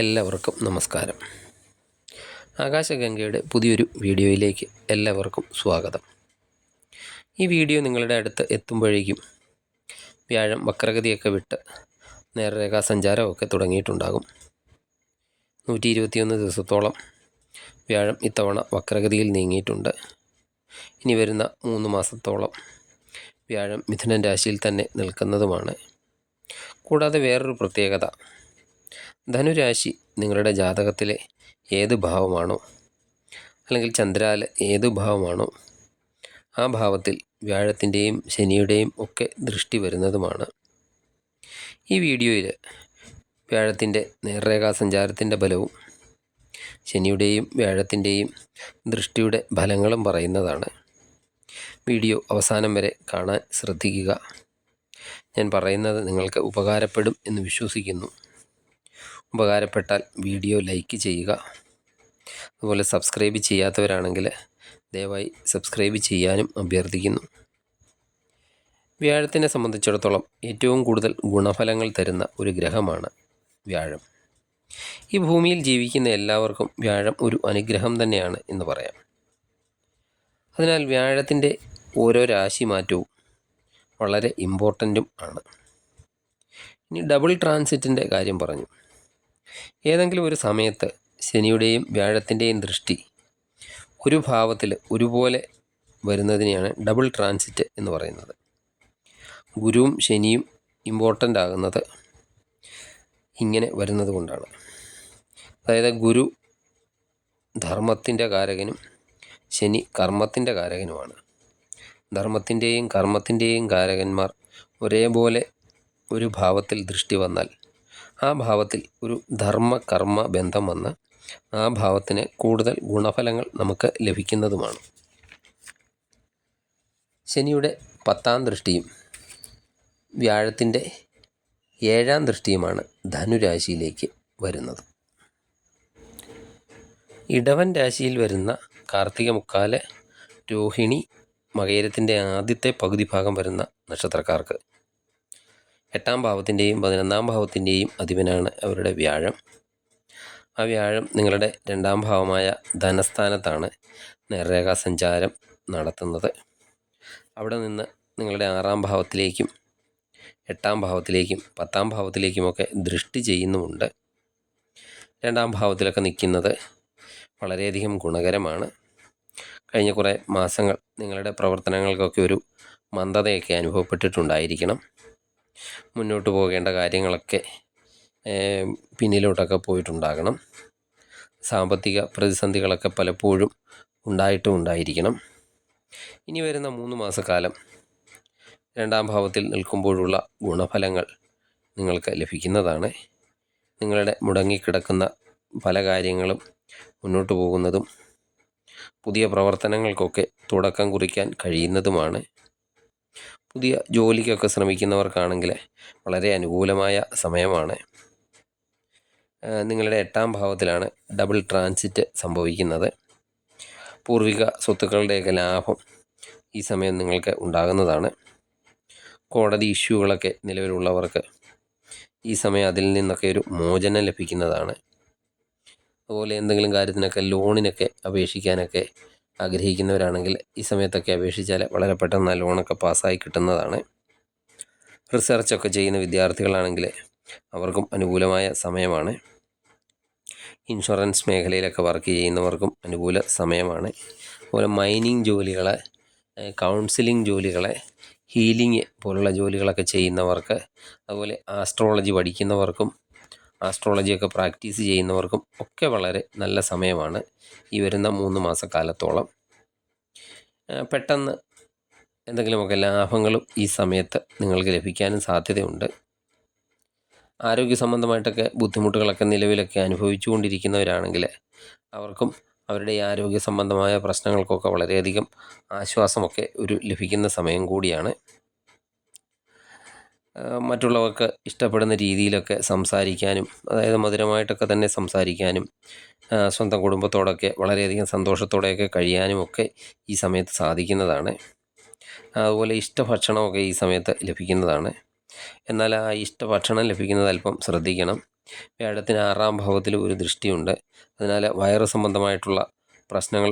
എല്ലാവർക്കും നമസ്കാരം. ആകാശഗംഗയുടെ പുതിയൊരു വീഡിയോയിലേക്ക് എല്ലാവർക്കും സ്വാഗതം. ഈ വീഡിയോ നിങ്ങളുടെ അടുത്ത് എത്തുമ്പോഴേക്കും വ്യാഴം വക്രഗതിയൊക്കെ വിട്ട് നേർരേഖാ സഞ്ചാരമൊക്കെ തുടങ്ങിയിട്ടുണ്ടാകും. 121 ദിവസത്തോളം വ്യാഴം ഇത്തവണ വക്രഗതിയിൽ നീങ്ങിയിട്ടുണ്ട്. ഇനി വരുന്ന 3 മാസത്തോളം വ്യാഴം മിഥുനൻ രാശിയിൽ തന്നെ നിൽക്കുന്നതുമാണ്. കൂടാതെ വേറൊരു പ്രത്യേകത, ധനുരാശി നിങ്ങളുടെ ജാതകത്തിലെ ഏത് ഭാവമാണോ അല്ലെങ്കിൽ ചന്ദ്രാല് ഏത് ഭാവമാണോ ആ ഭാവത്തിൽ വ്യാഴത്തിൻ്റെയും ശനിയുടെയും ഒക്കെ ദൃഷ്ടി വരുന്നതുമാണ്. ഈ വീഡിയോയിൽ വ്യാഴത്തിൻ്റെ നേർരേഖാ സഞ്ചാരത്തിൻ്റെ ബലവും ശനിയുടെയും വ്യാഴത്തിൻ്റെയും ദൃഷ്ടിയുടെ ഫലങ്ങളും പറയുന്നതാണ്. വീഡിയോ അവസാനം വരെ കാണാൻ ശ്രദ്ധിക്കുക. ഞാൻ പറയുന്നത് നിങ്ങൾക്ക് ഉപകാരപ്പെടും എന്ന് വിശ്വസിക്കുന്നു. ഉപകാരപ്പെട്ടാൽ വീഡിയോ ലൈക്ക് ചെയ്യുക. അതുപോലെ സബ്സ്ക്രൈബ് ചെയ്യാത്തവരാണെങ്കിൽ ദയവായി സബ്സ്ക്രൈബ് ചെയ്യാനും അഭ്യർത്ഥിക്കുന്നു. വ്യാഴത്തിനെ സംബന്ധിച്ചിടത്തോളം ഏറ്റവും കൂടുതൽ ഗുണഫലങ്ങൾ തരുന്ന ഒരു ഗ്രഹമാണ് വ്യാഴം. ഈ ഭൂമിയിൽ ജീവിക്കുന്ന എല്ലാവർക്കും വ്യാഴം ഒരു അനുഗ്രഹം തന്നെയാണ് എന്ന് പറയാം. അതിനാൽ വ്യാഴത്തിൻ്റെ ഓരോ രാശി മാറ്റവും വളരെ ഇമ്പോർട്ടൻറ്റും ആണ്. ഇനി ഡബിൾ ട്രാൻസിറ്റിൻ്റെ കാര്യം പറഞ്ഞു. ഏതെങ്കിലും ഒരു സമയത്ത് ശനിയുടെയും വ്യാഴത്തിൻ്റെയും ദൃഷ്ടി ഒരു ഭാവത്തിൽ ഒരുപോലെ വരുന്നതിനെയാണ് ഡബിൾ ട്രാൻസിറ്റ് എന്ന് പറയുന്നത്. ഗുരുവും ശനിയും ഇമ്പോർട്ടൻ്റ് ആകുന്നത് ഇങ്ങനെ വരുന്നത് കൊണ്ടാണ്. അതായത് ഗുരു ധർമ്മത്തിൻ്റെ കാരകനും ശനി കർമ്മത്തിൻ്റെ കാരകനുമാണ്. ധർമ്മത്തിൻ്റെയും കർമ്മത്തിൻ്റെയും കാരകന്മാർ ഒരേപോലെ ഒരു ഭാവത്തിൽ ദൃഷ്ടി വന്നാൽ ആ ഭാവത്തിൽ ഒരു ധർമ്മ-കർമ്മ ബന്ധം വന്ന് ആ ഭാവത്തിന് കൂടുതൽ ഗുണഫലങ്ങൾ നമുക്ക് ലഭിക്കുന്നതുമാണ്. ശനിയുടെ 10ാം ദൃഷ്ടിയും വ്യാഴത്തിൻ്റെ 7ാം ദൃഷ്ടിയുമാണ് ധനുരാശിയിലേക്ക് വരുന്നത്. ഇടവൻ രാശിയിൽ വരുന്ന കാർത്തിക മുക്കാല്, രോഹിണി, മകയിരത്തിൻ്റെ ആദ്യത്തെ പകുതി ഭാഗം വരുന്ന നക്ഷത്രക്കാർക്ക് 8ാം ഭാവത്തിൻ്റെയും 11ാം ഭാവത്തിൻ്റെയും അധിപനാണ് അവരുടെ വ്യാഴം. ആ വ്യാഴം നിങ്ങളുടെ 2ാം ഭാവമായ ധനസ്ഥാനത്താണ് നേർരേഖാ സഞ്ചാരം നടത്തുന്നത്. അവിടെ നിന്ന് നിങ്ങളുടെ 6ാം ഭാവത്തിലേക്കും 8ാം ഭാവത്തിലേക്കും 10ാം ഭാവത്തിലേക്കുമൊക്കെ ദൃഷ്ടി ചെയ്യുന്നുമുണ്ട്. 2ാം ഭാവത്തിലൊക്കെ നിൽക്കുന്നത് വളരെയധികം ഗുണകരമാണ്. കഴിഞ്ഞ കുറേ മാസങ്ങൾ നിങ്ങളുടെ പ്രവർത്തനങ്ങൾക്കൊക്കെ ഒരു മന്ദതയൊക്കെ അനുഭവപ്പെട്ടിട്ടുണ്ടായിരിക്കണം. മുന്നോട്ട് പോകേണ്ട കാര്യങ്ങളൊക്കെ പിന്നിലോട്ടൊക്കെ പോയിട്ടുണ്ടാകണം. സാമ്പത്തിക പ്രതിസന്ധികളൊക്കെ പലപ്പോഴും ഉണ്ടായിരിക്കണം. ഇനി വരുന്ന 3 മാസക്കാലം 2ാം ഭാവത്തിൽ നിൽക്കുമ്പോഴുള്ള ഗുണഫലങ്ങൾ നിങ്ങൾക്ക് ലഭിക്കുന്നതാണ്. നിങ്ങളുടെ മുടങ്ങിക്കിടക്കുന്ന പല കാര്യങ്ങളും മുന്നോട്ട് പോകുന്നതും പുതിയ പ്രവർത്തനങ്ങൾക്കൊക്കെ തുടക്കം കുറിക്കാൻ കഴിയുന്നതുമാണ്. പുതിയ ജോലിക്കൊക്കെ ശ്രമിക്കുന്നവർക്കാണെങ്കിൽ വളരെ അനുകൂലമായ സമയമാണ്. നിങ്ങളുടെ 8ാം ഭാവത്തിലാണ് ഡബിൾ ട്രാൻസിറ്റ് സംഭവിക്കുന്നത്. പൂർവിക സ്വത്തുക്കളുടെയൊക്കെ ലാഭം ഈ സമയം നിങ്ങൾക്ക് ഉണ്ടാകുന്നതാണ്. കോടതി ഇഷ്യൂകളൊക്കെ നിലവിലുള്ളവർക്ക് ഈ സമയം അതിൽ നിന്നൊക്കെ ഒരു മോചനം ലഭിക്കുന്നതാണ്. അതുപോലെ എന്തെങ്കിലും കാര്യത്തിനൊക്കെ ലോണിനൊക്കെ അപേക്ഷിക്കാനൊക്കെ ആഗ്രഹിക്കുന്നവരാണെങ്കിൽ ഈ സമയത്തൊക്കെ അപേക്ഷിച്ചാൽ വളരെ പെട്ടെന്ന് ലോണൊക്കെ പാസ്സായി കിട്ടുന്നതാണ്. റിസർച്ചൊക്കെ ചെയ്യുന്ന വിദ്യാർത്ഥികളാണെങ്കിൽ അവർക്കും അനുകൂലമായ സമയമാണ്. ഇൻഷുറൻസ് മേഖലയിലൊക്കെ വർക്ക് ചെയ്യുന്നവർക്കും അനുകൂല സമയമാണ്. അതുപോലെ മൈനിങ് ജോലികൾ, കൗൺസിലിംഗ് ജോലികൾ, ഹീലിംഗ് പോലുള്ള ജോലികളൊക്കെ ചെയ്യുന്നവർക്ക്, അതുപോലെ ആസ്ട്രോളജി പഠിക്കുന്നവർക്കും ആസ്ട്രോളജിയൊക്കെ പ്രാക്ടീസ് ചെയ്യുന്നവർക്കും ഒക്കെ വളരെ നല്ല സമയമാണ് ഈ വരുന്ന 3 മാസക്കാലത്തോളം. പെട്ടെന്ന് എന്തെങ്കിലുമൊക്കെ ലാഭങ്ങളും ഈ സമയത്ത് നിങ്ങൾക്ക് ലഭിക്കാനും സാധ്യതയുണ്ട്. ആരോഗ്യ സംബന്ധമായിട്ടൊക്കെ ബുദ്ധിമുട്ടുകളൊക്കെ നിലവിലൊക്കെ അനുഭവിച്ചു കൊണ്ടിരിക്കുന്നവരാണെങ്കിൽ അവർക്കും അവരുടെ ഈ ആരോഗ്യ സംബന്ധമായ പ്രശ്നങ്ങൾക്കൊക്കെ വളരെയധികം ആശ്വാസമൊക്കെ ലഭിക്കുന്ന സമയം കൂടിയാണ്. മറ്റുള്ളവർക്ക് ഇഷ്ടപ്പെടുന്ന രീതിയിലൊക്കെ സംസാരിക്കാനും, അതായത് മധുരമായിട്ടൊക്കെ തന്നെ സംസാരിക്കാനും, സ്വന്തം കുടുംബത്തോടൊക്കെ വളരെയധികം സന്തോഷത്തോടെയൊക്കെ കഴിയാനുമൊക്കെ ഈ സമയത്ത് സാധിക്കുന്നതാണ്. അതുപോലെ ഇഷ്ടഭക്ഷണമൊക്കെ ഈ സമയത്ത് ലഭിക്കുന്നതാണ്. എന്നാൽ ആ ഇഷ്ടഭക്ഷണം ലഭിക്കുന്നത് അല്പം ശ്രദ്ധിക്കണം. വ്യാഴത്തിന് 6-ാം ഭാവത്തിൽ ഒരു ദൃഷ്ടിയുണ്ട്. അതിനാൽ വയറ് സംബന്ധമായിട്ടുള്ള പ്രശ്നങ്ങൾ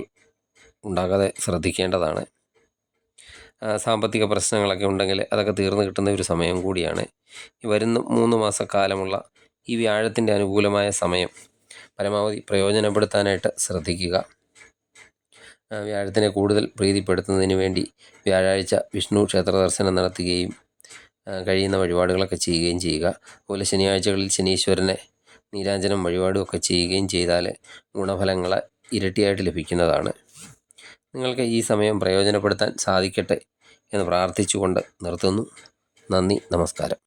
ഉണ്ടാകാതെ ശ്രദ്ധിക്കേണ്ടതാണ്. സാമ്പത്തിക പ്രശ്നങ്ങളൊക്കെ ഉണ്ടെങ്കിൽ അതൊക്കെ തീർന്നു കിട്ടുന്ന ഒരു സമയം കൂടിയാണ്. ഈ വരുന്ന 3 മാസക്കാലമുള്ള ഈ വ്യാഴത്തിൻ്റെ അനുകൂലമായ സമയം പരമാവധി പ്രയോജനപ്പെടുത്താനായിട്ട് ശ്രദ്ധിക്കുക. വ്യാഴത്തിനെ കൂടുതൽ പ്രീതിപ്പെടുത്തുന്നതിന് വേണ്ടി വ്യാഴാഴ്ച വിഷ്ണു ക്ഷേത്ര ദർശനം നടത്തുകയും കഴിയുന്ന വഴിപാടുകളൊക്കെ ചെയ്യുകയും ചെയ്യുക. അതുപോലെ ശനിയാഴ്ചകളിൽ ശനീശ്വരനെ നീരാഞ്ജനം വഴിപാടുമൊക്കെ ചെയ്യുകയും ചെയ്താൽ ഗുണഫലങ്ങൾ ഇരട്ടിയായിട്ട് ലഭിക്കുന്നതാണ്. നിങ്ങൾക്ക് ഈ സമയം പ്രയോജനപ്പെടുത്താൻ സാധിക്കട്ടെ എന്ന് പ്രാർത്ഥിച്ചുകൊണ്ട് നിർത്തുന്നു. നന്ദി, നമസ്കാരം.